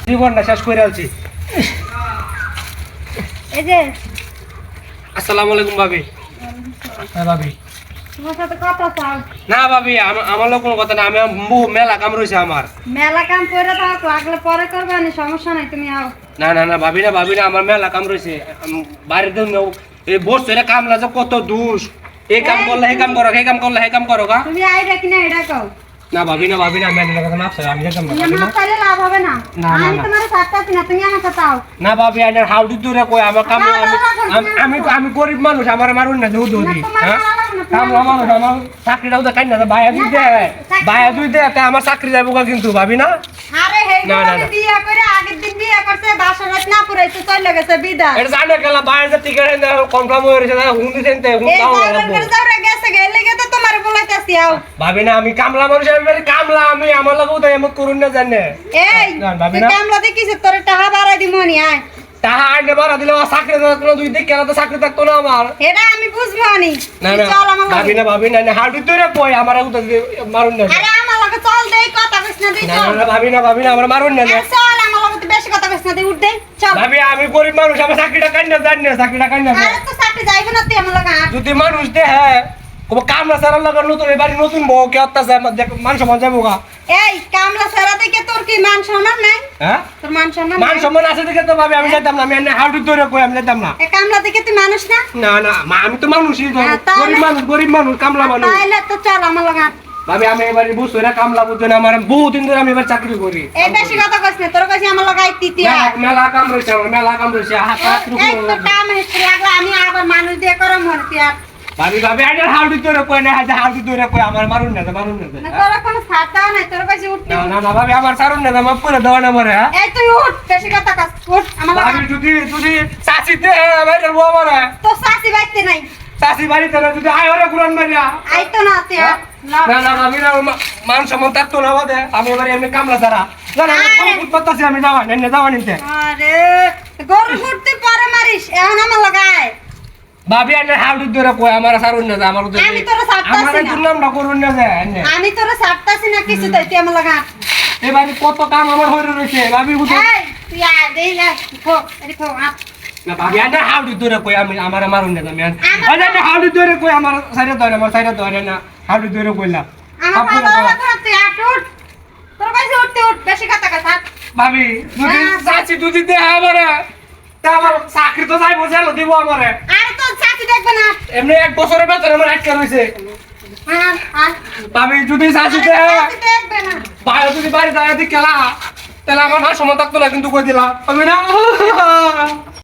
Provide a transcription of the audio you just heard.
জীবনটা শেষ করে আলছি। এই যে আসসালামু আলাইকুম ভাবি। হ্যাঁ ভাবি। তোমার সাথে কথা চাও। না ভাবি আমার লোক কোনো কথা না, আমি মেলা কাম রয়েছে আমার। মেলা কাম করে দাও, লাগলে পরে করবে না, সমস্যা নাই, তুমি আও। না না না ভাবি না আমার মেলা কাম রয়েছে। বাড়ির জন্য এই বসছে এটা কামলা যে কত দুষ, এই কাম করলে এই কাম করো, এই কাম করলে এই কাম করো গা। তুমি আইডা কিনা এটা কও। না ভাবি না আমি আপনার কথা মাফ চাই, আমি যেতাম না ভাবি তুমি না। মাপ চাইলে লাভ হবে না। না, না, আমি না। তোমার সাথে না, তুমি আমার সাথে আও। না ভাবি আইনার হাউডি দূরে কই আমার কাম আমি গরিব মানুষ, আমার মারুন না দুধ দুধি। হ্যাঁ কামলা মানুষ, আমার চাকরিটাও তো কাই না বায়া দুই দে আমার চাকরি যাবো কিন্তু ভাবি না। আরে হে না, না, না। বিয়া করে আগের দিন বিয়া করছে, বাসা রাত না পুরাইতে চলে গেছে বিদা। এটা জানে গেলা বাইরে যে টিকেট কনফার্ম হয়ে গেছে হুন্দি সেনতে হুন এই দাও ড্রাইভার করে যাওরে গেছে গেলে গেতে তোমার বলাইতাছি আও। ভাবি না আমি কামলা মানুষ, আমি কামলা আমি আমার লাগেও তো এমন করুন না জানে। এই না, ভাবি তুই না। কামলা দেখিস তোর টাকা বাড়াই দিমনি আয়। তাহা আইনে বাড়া দিলে আমার চাকরি থাকতো, দুই দিক কেন তো চাকরি থাকতো না আমার। এটা আমি বুঝবো নি। না তুই না চল আমার লগে। ভাবি না হাউডি দূরে কই আমার মারুন না। আরে আমার লগে চল দেই কথা কইছ না, তুই না চল। না ভাবি না আমার মারুন না। আরে চল আমার লগে, তুই বেশি কথা কইছ না, তুই উঠ দে চল। ভাবি আমি গরিব মানুষ, আমার চাকরিটা কাই না জানি না, চাকরিটা কাই না। আরে তো চাকরি যাইবো না, তুই আমার লগে আয়। যদি মানুষ দে হ্যাঁ কামলা সারা লাগা নতুন এবারে নতুন বউ কে অত্যাচার মানুষ সমাজ যাবো গা। এই কামলা ছাড়া থেকে তোর কি মান সম্মান নাই? হ্যাঁ তোর মান সম্মান মান নাই? সম্মান আছে দেখে তো ভাবি আমি যেতাম না, আমি এনে হাউডি দূরে কই আমি যেতাম না। এই কামলা থেকে তুই মানুষ না? না না আমি তো মানুষই তো, হ্যাঁ, তাহলে- গরিব মানুষ কামলা মানুষ। তাইলে তো চল আমার লগে আয়। ভাবি আমি এবারে বুঝছো এটা কামলা বুঝছো না, আমার বহুদিন ধরে আমি এবার চাকরি করি। এই বেশি কথা কইছ না, তোর কইছি আমার লগে আইতি তুই আয়। মেলা কাম রয়েছে আমার, মেলা কাম রয়েছে হাত হাত এই তো কাম হিস্ট্রি লাগলে আমি আবার মানুষ দিয়ে করম মনে তুই আর। ভাবি আইনে হাউডি দূরে কই না, হাউডি দূরে কই আমার মারুন না না তোর কোনো ছাড়তাও নাই, তোর কইছি উঠতি। না ভাবি আমার সারুন না, আমার পুরো দেওয়া না মরে। হ্যাঁ এই তুই উঠ, বেশি কথা কস, উঠ আমার লগে ভাবি আয়। যদি চাচিতে আমার বউ মরে, তোর চাচি বাইতে নাই, চাচি বাড়িতে না যদি আয় ওরে কুরান মারিয়া। আইতো না তুই আর। না ভাবি না মান সম্মান থাকতো না বাদে, আমি এবারে এমনি কামলা ছাড়া না না করতেছি আমি যাওয়া নিতে। আরে গরু ফুটতে পরে মারিস, এখন আমার লগে আয়। ভাবি আইনে হাউডি দূরে কই আমার সারুন না আমার আমি তোরে ছাড়তাছি আমার না। দুর্নামটা করুন না যে এনে। আমি তোরে ছাড়তাছি না কিছু, তাই তুই আমার লগে আয়। এবারে কত কাম আমার হয়ে রয়েছে ভাবি বুঝো এই তুই আয় দেই না, খো এরি খো আ। না ভাবি আইনে হাউডি দূরে কই আমি আমার মারুন না আমি আমার- আইনে হাউডি দূরে কই আমার সাইডে ধরে না হাউডি দূরে কইলা আমার ভালো লাগে না, তুই আট উঠ। তোর কইছি উঠতে উঠ, বেশি কথা কস আট। ভাবি যদি হ্যাঁ। চাচি দুদি দে আমারে তা আমার চাকরি তো যাইবো জেল দিব আমারে। আরে তোর চাচি দেখবে না। এমনি এক বছরের বেতন আমার আটকা রয়েছে। আয় আয়। ভাবি যদি চাচি আরে দে চাচি দেখবে না। বাইরে যদি বাড়ি যায় খেলা তাহলে আমার মা সময় থাকতো না কিন্তু কই দিলা আমি না